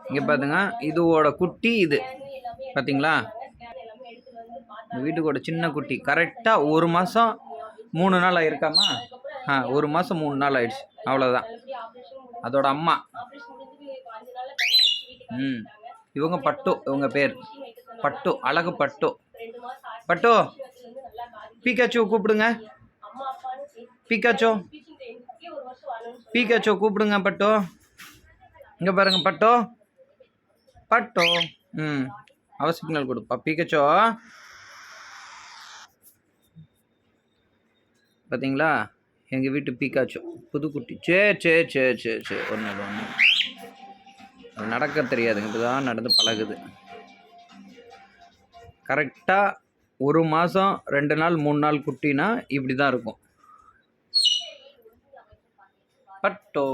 இங்கே பார்த்துங்க, இதோட குட்டி இது பார்த்தீங்களா? இந்த வீட்டுக்கோட சின்ன குட்டி கரெக்டாக 1 மாதம் 3 நாள் ஆயிருக்காமா? 1 மாதம் 3 நாள் ஆயிடுச்சு, அவ்வளோதான். அதோட அம்மா. இவங்க பட்டு, இவங்க பேர் பட்டு, அழகு பட்டு. பட்டு, பீக்காச்சோ கூப்பிடுங்க. பீக்காச்சோ, பீக்காச்சோ கூப்பிடுங்க பட்டு. இங்கே பாருங்க பட்டு, பட்டு. அவ சிக்னல் கொடுப்பா. பீக்காச்சோ பார்த்தீங்களா? எங்கள் வீட்டு பீக்காச்சோ புதுக்குட்டி. சே ஒன்று நடக்க தெரியாதுங்க, இப்போ தான் நடந்து பழகுது. கரெக்டாக 1 மாதம் 2 நாள் 3 நாள் குட்டினா இப்படி தான் இருக்கும். பட்டோ.